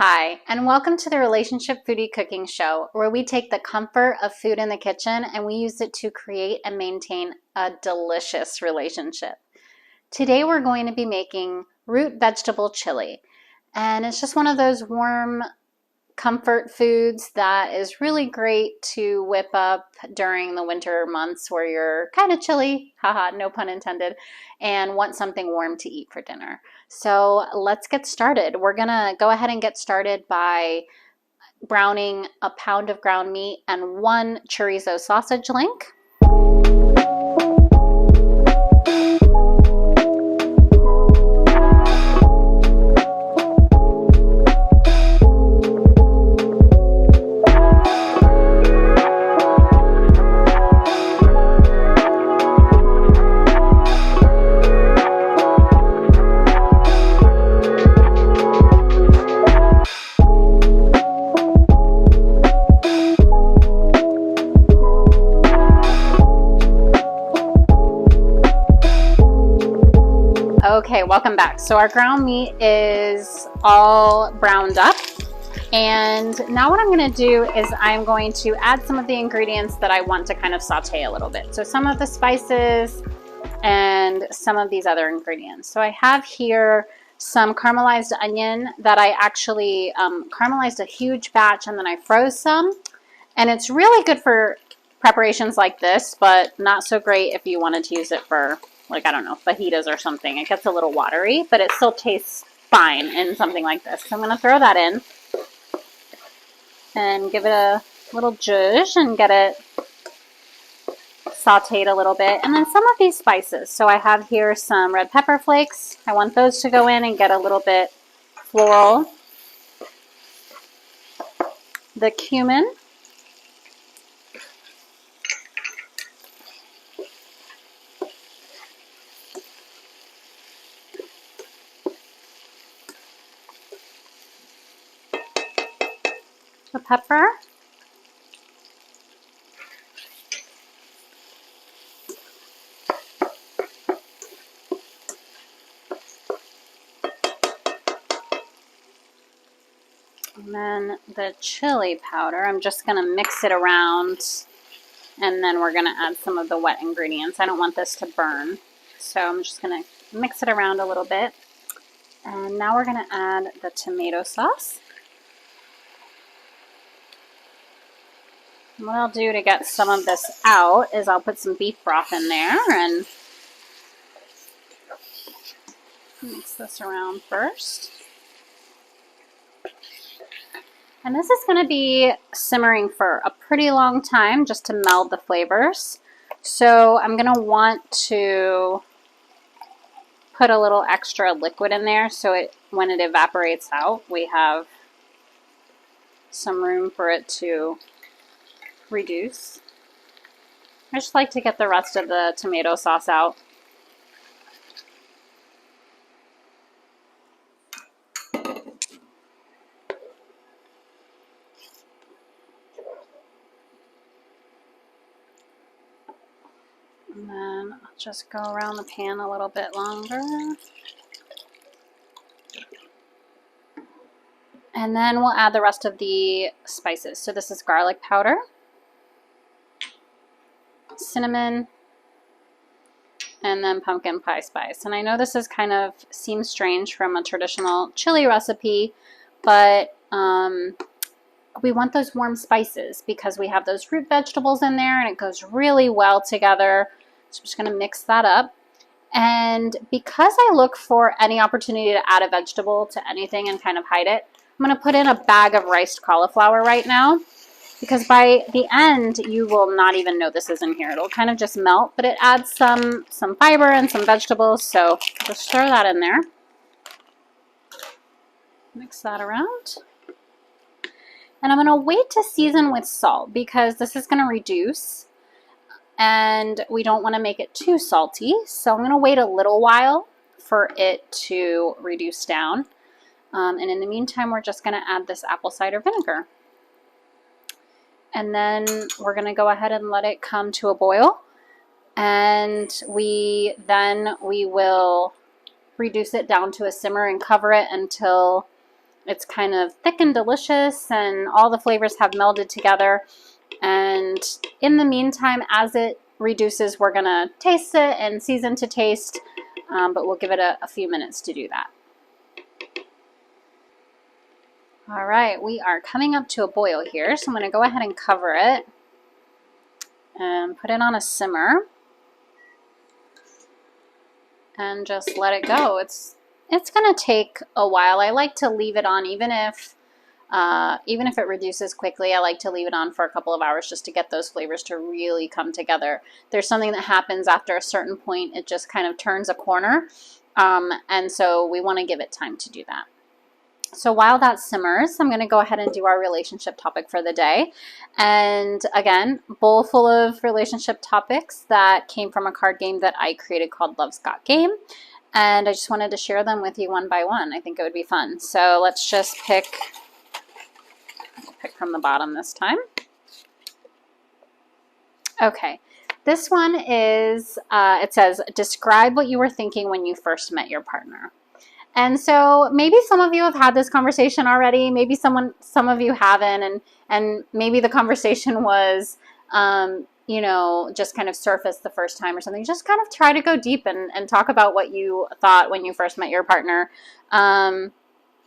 Hi, and welcome to the Relationship Foodie Cooking Show, where we take the comfort of food in the kitchen and we use it to create and maintain a delicious relationship. Today we're going to be making root vegetable chili, and it's just one of those warm comfort foods that is really great to whip up during the winter months where you're kind of chilly, haha, no pun intended, and want something warm to eat for dinner. So let's get started. We're gonna go ahead and get started by browning a pound of ground meat and 1 chorizo sausage link. Okay, welcome back. So our ground meat is all browned up, and now what I'm going to do is I'm going to add some of the ingredients that I want to kind of saute a little bit. So some of the spices and some of these other ingredients. So I have here some caramelized onion that I actually caramelized a huge batch and then I froze some, and it's really good for preparations like this, but not so great if you wanted to use it for, like, I don't know, fajitas or something. It gets a little watery, but it still tastes fine in something like this. So I'm going to throw that in and give it a little zhuzh and get it sauteed a little bit. And then some of these spices. So I have here some red pepper flakes. I want those to go in and get a little bit floral. The cumin. The pepper, and then the chili powder. I'm just going to mix it around, and then we're going to add some of the wet ingredients. I don't want this to burn, so I'm just going to mix it around a little bit. And now we're going to add the tomato sauce. What I'll do to get some of this out is I'll put some beef broth in there and mix this around first. And this is going to be simmering for a pretty long time just to meld the flavors. So I'm going to want to put a little extra liquid in there so when it evaporates out, we have some room for it to reduce. I just like to get the rest of the tomato sauce out. And then I'll just go around the pan a little bit longer. And then we'll add the rest of the spices. So this is garlic powder, cinnamon, and then pumpkin pie spice. And I know this is kind of seems strange from a traditional chili recipe, but we want those warm spices because we have those root vegetables in there and it goes really well together. So I'm just going to mix that up. And because I look for any opportunity to add a vegetable to anything and kind of hide it, I'm going to put in a bag of riced cauliflower right now, because by the end, you will not even know this is in here. It'll kind of just melt, but it adds some fiber and some vegetables, so just throw that in there. Mix that around. And I'm going to wait to season with salt because this is going to reduce, and we don't want to make it too salty. So I'm going to wait a little while for it to reduce down. And in the meantime, we're just going to add this apple cider vinegar. And then we're going to go ahead and let it come to a boil. And we will reduce it down to a simmer and cover it until It's kind of thick and delicious, and all the flavors have melded together. And in the meantime, as it reduces, we're gonna taste it and season to taste, but we'll give it a few minutes to do that. All right, we are coming up to a boil here, so I'm gonna go ahead and cover it and put it on a simmer and just let it go. It's gonna take a while. I like to leave it on, even if it reduces quickly, I like to leave it on for a couple of hours just to get those flavors to really come together. There's something that happens after a certain point, it just kind of turns a corner, and so we want to give it time to do that. So while that simmers, I'm going to go ahead and do our relationship topic for the day. And again, bowl full of relationship topics that came from a card game that I created called Love's Got Game. And I just wanted to share them with you one by one. I think it would be fun. So let's just pick from the bottom this time. Okay, this one is, it says, describe what you were thinking when you first met your partner. And so maybe some of you have had this conversation already. Maybe some of you haven't, and maybe the conversation was, you know, just kind of surfaced the first time or something. Just kind of try to go deep and talk about what you thought when you first met your partner.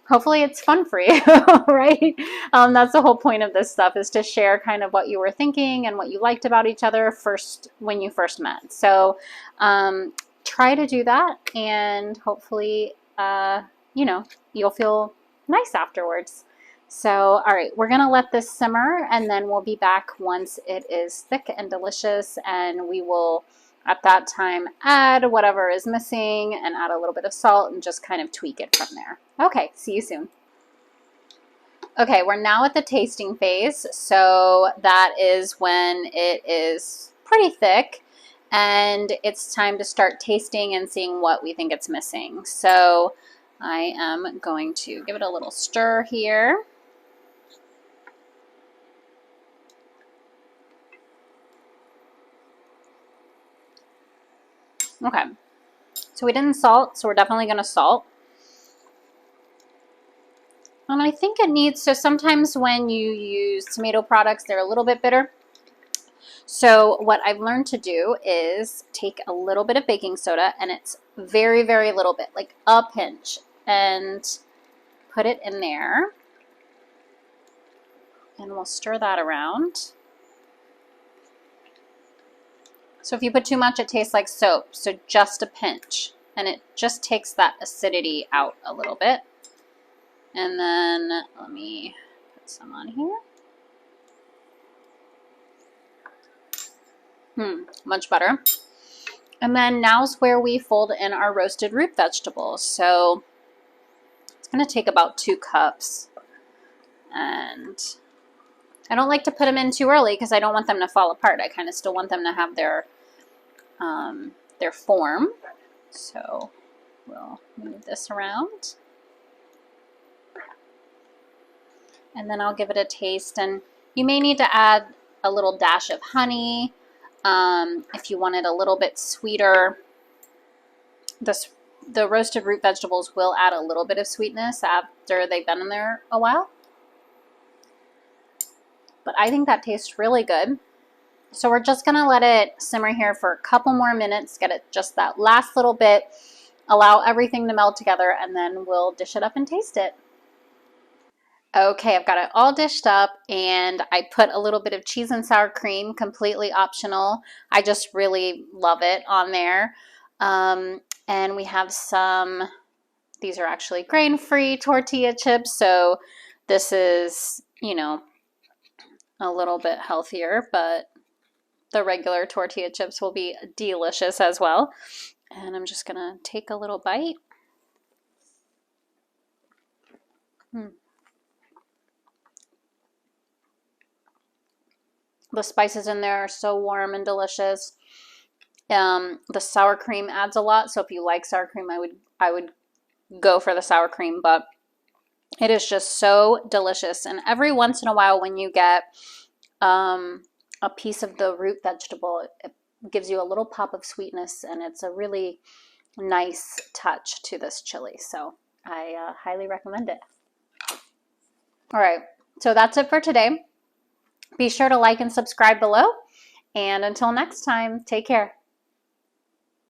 Hopefully it's fun for you, right? That's the whole point of this stuff, is to share kind of what you were thinking and what you liked about each other when you first met. So try to do that, and hopefully, you know, you'll feel nice afterwards. So, all right, we're gonna let this simmer, and then we'll be back once it is thick and delicious, and we will, at that time, add whatever is missing and add a little bit of salt and just kind of tweak it from there. Okay, see you soon. Okay, we're now at the tasting phase. So that is when it is pretty thick, and it's time to start tasting and seeing what we think it's missing. So I am going to give it a little stir here. Okay, so we didn't salt, so we're definitely going to salt. And I think it needs, so sometimes when you use tomato products, they're a little bit bitter. So what I've learned to do is take a little bit of baking soda, and it's very, very little bit, like a pinch, and put it in there. And we'll stir that around. So if you put too much, it tastes like soap. So just a pinch, and it just takes that acidity out a little bit. And then let me put some on here. Much better. And then now's where we fold in our roasted root vegetables. So it's going to take about 2 cups. And I don't like to put them in too early because I don't want them to fall apart. I kind of still want them to have their form. So we'll move this around. And then I'll give it a taste. And you may need to add a little dash of honey if you want it a little bit sweeter. The roasted root vegetables will add a little bit of sweetness after they've been in there a while. But I think that tastes really good. So we're just going to let it simmer here for a couple more minutes, get it just that last little bit, allow everything to meld together, and then we'll dish it up and taste it. Okay, I've got it all dished up, and I put a little bit of cheese and sour cream, completely optional. I just really love it on there. And we have some, these are actually grain-free tortilla chips, so this is, you know, a little bit healthier, but the regular tortilla chips will be delicious as well. And I'm just gonna take a little bite. The spices in there are so warm and delicious. The sour cream adds a lot, so if you like sour cream, I would go for the sour cream, but it is just so delicious. And every once in a while when you get a piece of the root vegetable, it gives you a little pop of sweetness, and it's a really nice touch to this chili. So I highly recommend it. All right, so that's it for today. Be sure to like and subscribe below. And until next time, take care.